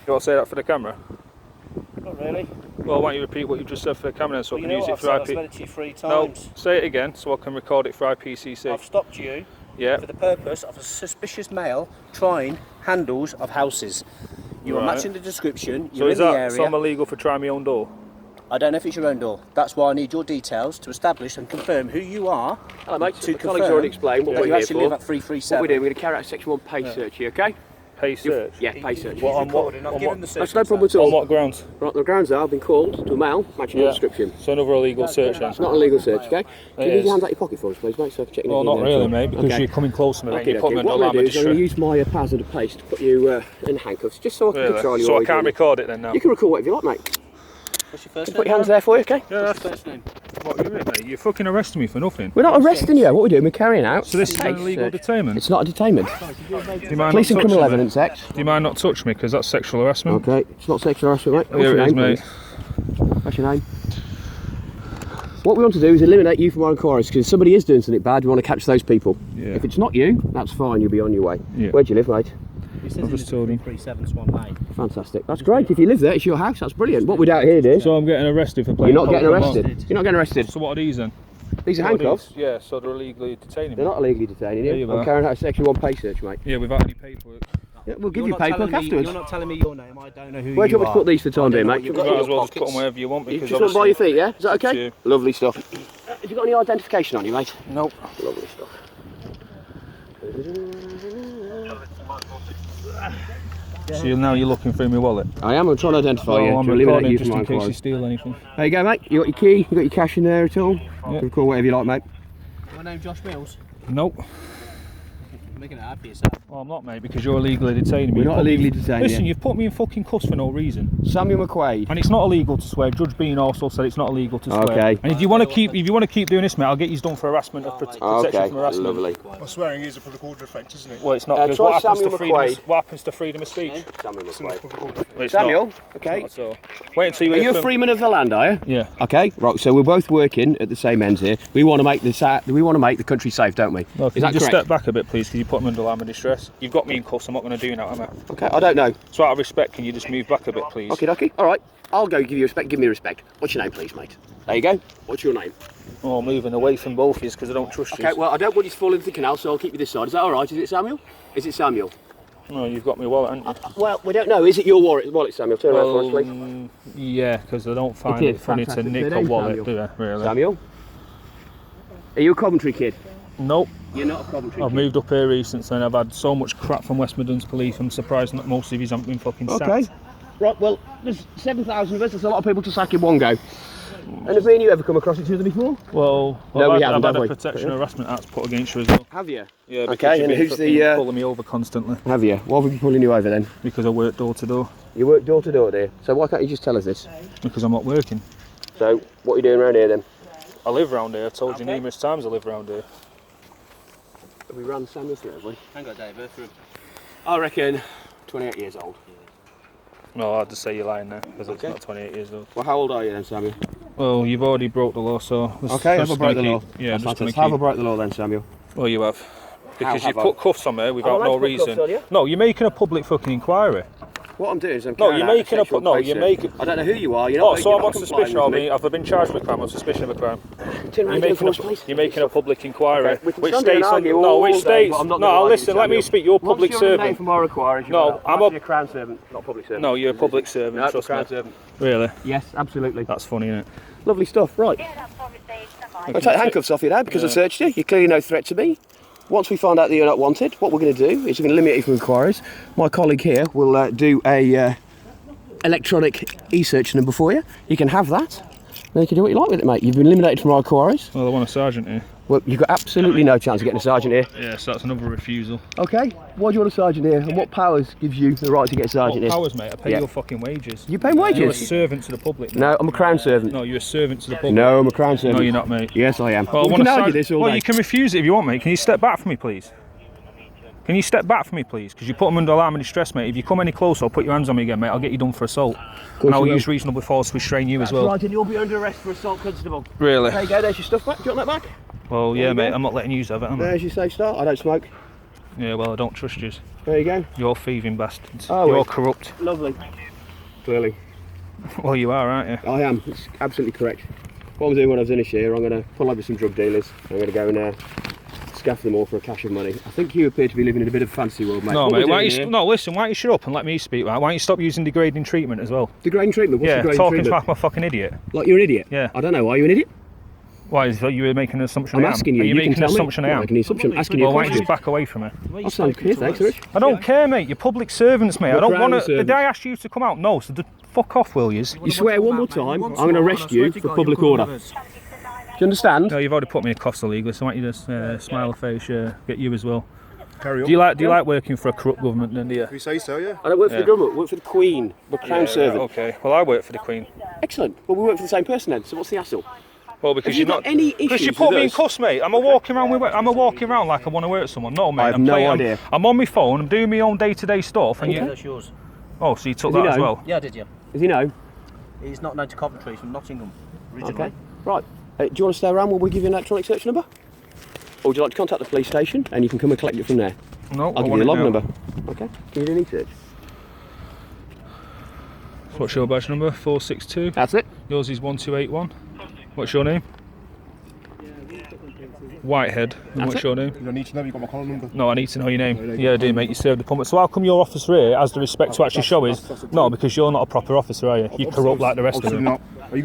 You want to say that for the camera? Not really. Well, why don't you repeat what you just said for the camera so I can use it for IP? I've said it to you 3 times. No, say it again so I can record it for IPCC. I've stopped you for the purpose of a suspicious male trying handles of houses. You are matching the description. You're in the area. So I'm illegal for trying my own door? I don't know if it's your own door. That's why I need your details to establish and confirm who you are. Hello, mate. To the colleagues already explained what we're you here actually for. live at 337. What we're doing, we're going to carry out a section 1 pay search here, okay? Pay search? Yeah, pay search. I'll give him the search. That's no problem at all. On what grounds? Right, the grounds are, I've been called to a male, matching your description. So another illegal search then? It's not an illegal search, okay? Can you leave your hands out your pocket for us, please, mate, so I can check Well, not really, mate, because you're coming close to me. Okay, you put me what under I'm going to do is I'm going to registry. use my hazard of pace to put you in handcuffs, just so I can control you. So I can't record it then now? You can record whatever you like, mate. What's your first name? Put your hands there for you, okay? Yeah, What's your first name? What, you mate? You're fucking arresting me for nothing. We're not arresting you, what we're doing, we're carrying out. So this is an illegal detainment? It's not a detainment. Police and Criminal Evidence Act. Do you mind not touch me, because that's sexual harassment? Okay, it's not sexual harassment, mate. Here it is, mate. What's your name? What we want to do is eliminate you from our inquiries, because if somebody is doing something bad, we want to catch those people. Yeah. If it's not you, that's fine, you'll be on your way. Yeah. Where do you live, mate? I've just told him. 337 Swan Lane. Fantastic. That's great. If you live there, it's your house. That's brilliant. What we doubt here is... So I'm getting arrested for playing... You're not getting arrested. You're not getting arrested. So what are these then? These are handcuffs. Yeah, so they're illegally detaining me. They're not illegally detaining you. you I'm are. carrying out a section 1 pay search, mate. Yeah, without any paperwork. Yeah, we'll give you paperwork afterwards. You're not telling me your name. I don't know who Where do you want me to put these for the time being, mate? You might as well just put them wherever you want, You because just want to buy your feet, yeah? Is that okay? you. Lovely stuff. Have you got any identification on you, mate? Nope. Lovely stuff. So now you're looking through my wallet? I am. I'm trying to identify you. I'm to eliminate recording you just from my in case you inquiry. steal anything. There you go, mate. You got your key. You got your cash in there at all? Yeah. You can call whatever you like, mate. My name's Josh Mills. Nope. You're making it hard for yourself. Well, I'm not, mate, because you're illegally detaining me. We're not illegally detaining you. Listen, you've put me in fucking cuffs for no reason. Samuel McQuaid. And it's not illegal to swear. Judge Bean also said it's not illegal to swear. Okay. And if you want to keep doing this, mate, I'll get you done for harassment of protection Okay, from harassment. lovely. Well, swearing is a public order offence, isn't it? Well, it's not. Because try what happens Samuel to freedom of speech? Samuel McQuaid. Well, it's Samuel, not. okay. It's not at all. Wait until you Are hear you a from... freeman of the land, are you? Yeah. Okay, right. So we're both working at the same ends here. We want to make the country safe, don't we? Well, is can that you just correct? step back a bit, please? Because you put them under alarm and distress. You've got me in cuffs. I'm not going to do that, am I? Okay, I don't know. So out of respect, can you just move back a bit, please? Okay, dokie. All right. I'll go give you respect. Give me respect. What's your name, please, mate? There you go. What's your name? Oh, moving away from both of you because I don't trust you. Okay, well, I don't want you to fall into the canal, so I'll keep you this side. Is that all right? Is it Samuel? Is it Samuel? No, you've got my wallet, haven't you? Well, we don't know. Is it your wallet, Samuel? Turn around for us, please. Yeah, because I don't find It it is funny to fantastic. nick Good a name, wallet, Samuel. do I? Really? Samuel? Are you a Coventry kid? Nope. You're not a Coventry I've kid. moved up here recently and I've had so much crap from West Midlands police. I'm surprised that most of you haven't been fucking sacked. Okay. Right, well, there's 7,000 of us. There's a lot of people to sack in one go. And have me and you ever come across each other before? Well, No, we I've haven't, had have a we? protection harassment act put against you as well. Have you? Yeah, because Okay, you've and been who's fucking the... pulling me over constantly Have you? Why have we been pulling you over then? because I work door to door. You work door to door, dear. So why can't you just tell us this? Because I'm not working. So, what are you doing around here then? I live round here. I've told you numerous times I live round here. Have we run Samuel through, have we? Hang on, David. I reckon 28 years old. No, I'd just say you're lying there because Okay. I'm not 28 years old. Well, how old are you then, Samuel? Well, you've already broke the law, so... Okay, have I broke the law? Yeah, That's just going fantastic. to Have I keep... broke the law then, Samuel? Well, you have. Because have you I? put cuffs on me without allowed no to put cuffs reason. on you? No, you're making a public fucking inquiry. What I'm doing is I'm No, carrying you're out making a... sexual No, pay you're search. making... I don't know who you are. You're Oh, not, so you're I'm not on suspicion complying of with me. Have I been charged with crime? On suspicion of a crime. Turn around You're for us, please. making a public inquiry, Okay, we can which stand there and states on argue no, all which day, states. but I'm not No, gonna argue, listen. Let me Samuel. speak. You're a public Once you're servant. from our inquiries, No, I'm a crown servant, not a public servant. No, you're a public servant. No, Trust crown me. servant. Really? Yes, absolutely. That's funny, isn't it? Lovely stuff. Right. I'll take the handcuffs off you now because I searched you. You're clearly no threat to me. Once we find out that you're not wanted, what we're going to do is we're going to eliminate you from inquiries. My colleague here will do a electronic e-search number for you. You can have that. Then you can do what you like with it, mate. You've been eliminated from our inquiries. Well, I want a sergeant here. Well, you've got absolutely no chance of getting a sergeant here. Yeah, so that's another refusal. Okay. Why do you want a sergeant here? And what powers gives you the right to get a sergeant here? Powers, mate. I pay Yeah. your fucking wages. You pay You're a wages? servant to the public. Mate. No, I'm a crown servant. No, you're a servant to the public. No, I'm a crown servant. No, you're not, mate. Yes, I am. Well, I we want can a argue sergeant. this all Well, day. you can refuse it if you want, mate. Can you step back for me, please? Can you step back for me, please? Because you put them under alarm and distress, mate. If you come any closer, I'll put your hands on me again, mate. I'll get you done for assault. And I'll use reasonable force to restrain you as well. Right, and you'll be under arrest for assault, constable. Really? There you go, there's your stuff back. Do you want that back? Well, yeah, you mate. go. I'm not letting you have it, am I? There's your safe start. I don't smoke. Yeah, well, I don't trust you. There you go. You're thieving bastards. Oh, You're wait. corrupt. Lovely. Clearly. Well, you are, aren't you? I am. It's absolutely correct. What I'm doing when I finish here, I'm going to pull over some drug dealers. I'm going to go and scaff them all for a cache of money. I think you appear to be living in a bit of a fancy world, mate. No, What mate. we're Why doing you here- no, listen. Why don't you shut up and let me speak? Right? Why don't you stop using degrading treatment as well? Degrading treatment? What's Yeah, degrading talking treatment? like I'm a fucking idiot. Like you're an idiot? Yeah. I don't know. Are you an idiot? Why is you were making an assumption? I'm I am? asking you. Are you can making tell an me. assumption? I'm I am. making an assumption. Asking you Well, a why don't you question. just back away from me? I'll stand here. Thanks, Rich. I don't care, mate. You're public servants, mate. I don't crown want to. servants. Did I ask you to come out? No. So fuck off, will you? You swear one more time, I'm going to arrest you for public order. Do you understand? No, you've already put me in costs illegally, so why don't you just smile a face, get you as well. Carry on. Do you like working for a corrupt government then, do you? If you say so, yeah. I don't work for Yeah. the government, I work for the Queen, the Crown servant. Okay, well I work for the Queen. Excellent. Well, we work for the same person then, so what's the hassle? Well, because Have you you're got not. any Because you issues put with me in us? cuss, mate. I'm a walking around like I want to work someone. No, mate. I have I'm no playing, idea. I'm on my phone. I'm doing my own day-to-day stuff, and you. That's yours. Oh, so you took Does he that as know? well. Yeah, did you? Does he know? He's not known to Coventry, he's from Nottingham, originally. Okay. Right. Do you want to stay around while we give you an electronic search number? Or would you like to contact the police station and you can come and collect it from there? No, I'll give you the log number. Okay. Can you do any search? What's your badge number? 462. That's it. Yours is 1281. What's your name? Whitehead. And That's what's it. your name? You don't need to know, you've got my collar number. No, I need to know your name. Yeah, I do, mate. You served the public. So how come your officer here has the respect to actually show his? No, because you're not a proper officer, are you? You're corrupt like the rest of Obviously them. not.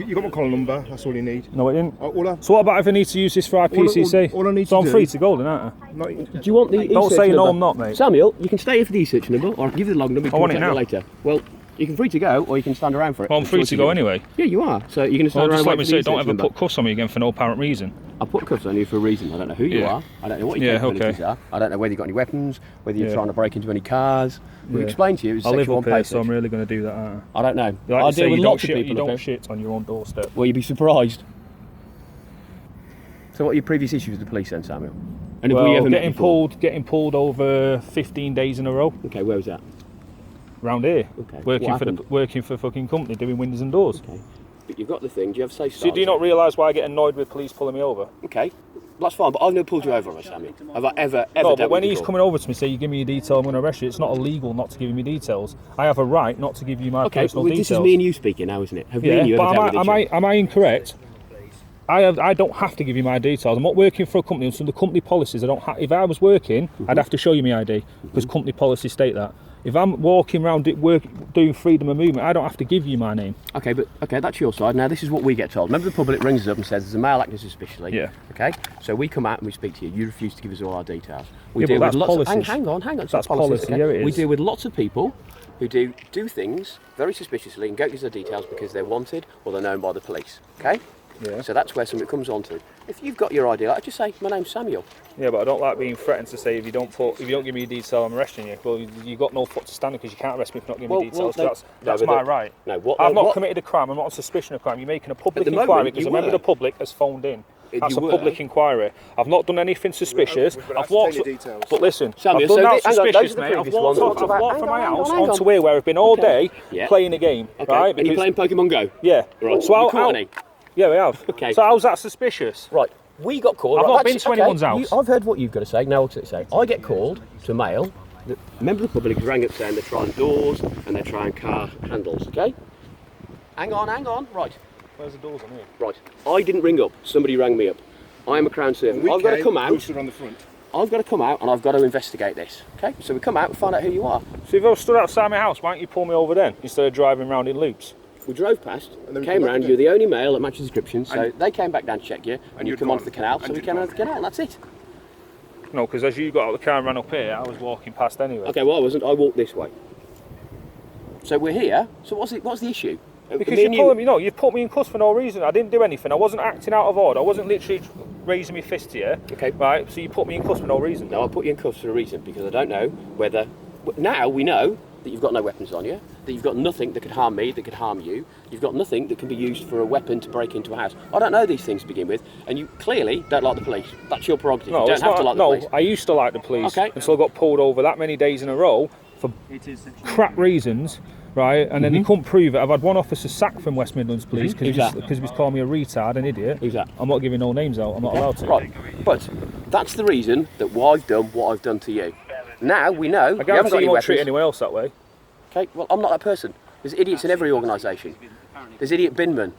You got my collar number, that's all you need. No, I didn't. All I, So what about if I need to use this for IPCC? all I need so to I'm do- free to go then, aren't I? not, Do you want the Don't e-search say no, number? I'm not, mate. Samuel, you can stay here for the e-search number, or I can give you the log number. You I want can it collect now. later. Well, you can free to go, or you can stand around for it. Well, I'm free to go anyway. Yeah, you are. So you're going to stand Well, around just and let wait me for say, the don't e-search ever number. put cuss on me again for no apparent reason. I put cuffs on you for a reason. I don't know who you Yeah. are. I don't know what your Yeah, capabilities okay. are. I don't know whether you've got any weapons, whether you're Yeah. trying to break into any cars. We've Yeah. explained to you it's I live sexual up here, unpaid so I'm sex. really going to do that, aren't I? I don't know. You like I to say deal with you don't lots of shit, people. you don't okay? shit on your own doorstep. Well, you'd be surprised. So what are your previous issues with the police then, Samuel? And have we ever met before? getting pulled over 15 days in a row Okay, where was that? round here, Okay. working What for happened? working for fucking company doing windows and doors. Okay. But you've got the thing. Do you have safe So do you not realise why I get annoyed with police pulling me over? Okay. That's fine, but I've never pulled you over on it, Samuel. Have I ever No, dealt but when with you he's before? coming over to me, say you give me your detail, I'm going to arrest you. It's not illegal not to give me details. I have a right not to give you my Okay, personal well, details. this is me and you speaking now, isn't it? Have me Yeah, and you but ever dealt with each other? am I incorrect? I don't have to give you my details. I'm not working for a company, and so the company policies, I don't have. If I was working, I'd have to show you my ID because company policies state that. If I'm walking around doing freedom of movement, I don't have to give you my name. Okay, but that's your side. Now this is what we get told. Remember, the public rings us up and says there's a male acting suspiciously. Yeah. Okay. So we come out and we speak to you. You refuse to give us all our details. We Yeah, deal but with that's lots policies. Hang on. It's That's not policies, policy, okay? yeah, it We is. deal with lots of people who do things very suspiciously and don't give us their details because they're wanted or they're known by the police. Okay. Yeah. So that's where something comes on to. If you've got your ID, like, just say my name's Samuel. Yeah, but I don't like being threatened to say if you don't give me your detail, I'm arresting you. Well, you got no foot to stand because you can't arrest me for not giving me details. no, That's no, my but right. No, what? I've not what- committed a crime. I'm not on suspicion of crime. You're making a public At the inquiry moment, because you a member of were. the public has phoned in. That's You a were. public inquiry. I've not done anything suspicious. we've got I've to walked. take your details. But listen, Samuel, I've done so that hang on, those suspicious, are the mate. I've previous walked ones. from my Hang house on. onto here where I've been all day Yeah. playing a game, Okay. right? And you're playing Pokemon Go. Yeah. Right. So You how, caught any? Yeah, we have. Okay. So how's that suspicious? Right, we got called. I've right, not been that's- to anyone's house. I've heard what you've got to say. Now what's it say? I get called to mail. The member of the public has rang up saying they're trying doors and they're trying car handles. Okay. Hang on. Right. Where's the doors on here? Right. I didn't ring up. Somebody rang me up. I am a Crown servant. I've got to come out. On the front. I've got to come out and I've got to investigate this. Okay. So we come out and find out who you are. So if I was stood outside my house, why don't you pull me over then instead of driving round in loops? We drove past, And then we came come back round. again. You're the only male that matches the description. So And- they came back down to check you, and you you'd come onto gone. the canal. So And we you'd came gone. onto the canal. And that's it. No, because as you got out of the car and ran up here, I was walking past anyway. Okay, well I wasn't. I walked this way. So we're here. So what's the issue? Because Me you're and pulling me, no, you put me in cuss for no reason. I didn't do anything. I wasn't acting out of order. I wasn't literally raising my fist here. Okay. Right. So you put me in cuss for no reason. No, I put you in cuffs for a reason because I don't know whether. Now we know that you've got no weapons on you. That you've got nothing that could harm me, that could harm you. You've got nothing that can be used for a weapon to break into a house. I don't know these things to begin with, and you clearly don't like the police. That's your prerogative. No, you don't it's have not, to like no. the police. I used to like the police Okay. until I got pulled over that many days in a row for crap reasons. Right, and then they couldn't prove it. I've had one officer sacked from West Midlands Police Who's that? because he was calling me a retard, an idiot. Who's that? I'm not giving no names out. I'm not allowed to. Right, but that's the reason that why I've done what I've done to you. Now we know. I You haven't guarantee got you your won't treat weapons. anyone else that way. Okay, well, I'm not that person. There's idiots in every organisation. There's idiot binmen.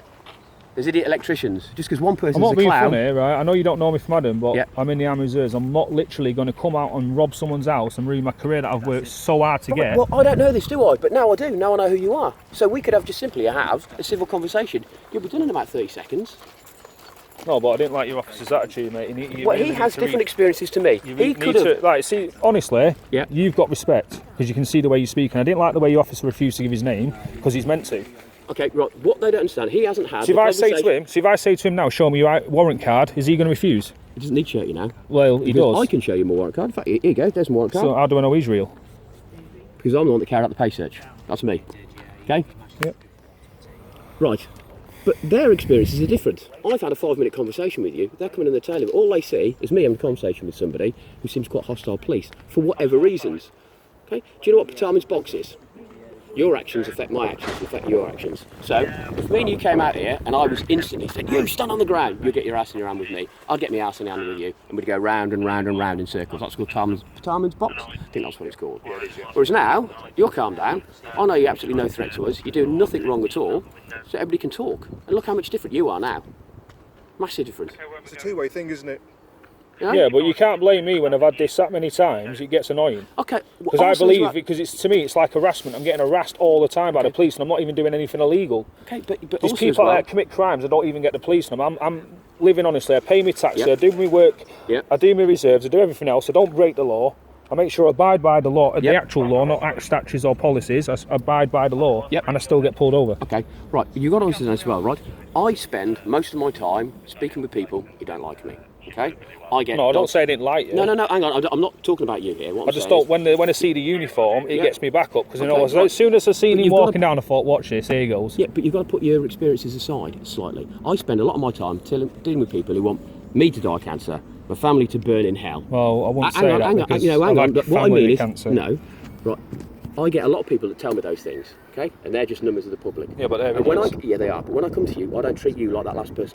There's idiot electricians. Just because one I'm person's not a being clown. funny, right? I know you don't know me from Adam, but Yeah. I'm in the Army Reserves. I'm not literally going to come out and rob someone's house and ruin my career that I've worked so hard to get. Well, I don't know this, do I? But now I do. Now I know who you are. So we could have just simply have a civil conversation. You'll be done in about 30 seconds. No, but I didn't like your officer's attitude, mate. You Well, really he need has to different read- experiences to me. You He need could have. to, like, see, honestly, Yeah. you've got respect because you can see the way you speak, and I didn't like the way your officer refused to give his name because he's meant to. Okay, right. What they don't understand, he hasn't had. So if the I say to conversation- him, now, show me your warrant card, is he going to refuse? He doesn't need to show you now. Well, he Because does. I can show you my warrant card. In fact, here you go. There's my warrant card. So how do I know he's real? Because I'm the one that carried out the pay search. That's me. Okay? Yep. Right. But their experiences are different. I've had a 5-minute conversation with you. They're coming in the tail of it. All they see is me having a conversation with somebody who seems quite hostile police for whatever reasons. Okay? Do you know what Patarman's box is? Your actions affect my actions, affect your actions. So, if me and you came out here and I was instantly said, you stand on the ground, you'd get your ass in your hand with me, I'd get my ass in the hand with you, and we'd go round and round and round in circles. That's called Patarman's box. I think that's what it's called. Whereas now, you're calmed down, I know you're absolutely no threat to us, you're doing nothing wrong at all, so everybody can talk. And look how much different you are now. Massive difference. It's a two-way thing, isn't it? You know? Yeah, but you can't blame me when I've had this that many times. It gets annoying. Okay. Because I believe, because it's to me, it's like harassment. I'm getting harassed all the time by the police, and I'm not even doing anything illegal. Okay, but There's also people as well, that commit crimes. I don't even get the police on them. I'm living honestly. I pay my tax. Yep. I do my work. Yep. I do my reserves. I do everything else. I don't break the law. I make sure I abide by the law, the Yep. actual law, not act statutes or policies. I abide by the law, Yep. and I still get pulled over. Okay, right, you've got to understand as well, right? I spend most of my time speaking with people who don't like me, okay? I get... No, I don't say I didn't like you. No, hang on, I'm not talking about you here. What I I'm just saying don't. When I see the uniform, it Yeah. gets me back up because Okay, you know, right. as soon as I seen But him you've gotta- walking down, I thought, "Watch this, here he goes." Yeah, but you've got to put your experiences aside slightly. I spend a lot of my time dealing with people who want me to die of cancer, my family to burn in hell. Well, I won't Hang say on, that hang on, because you know, hang I've on. had What I family mean is, cancer. no, right. I get a lot of people that tell me those things, okay, and they're just numbers of the public. Yeah, but they're And when idiots. yeah, they are. But when I come to you, I don't treat you like that last person.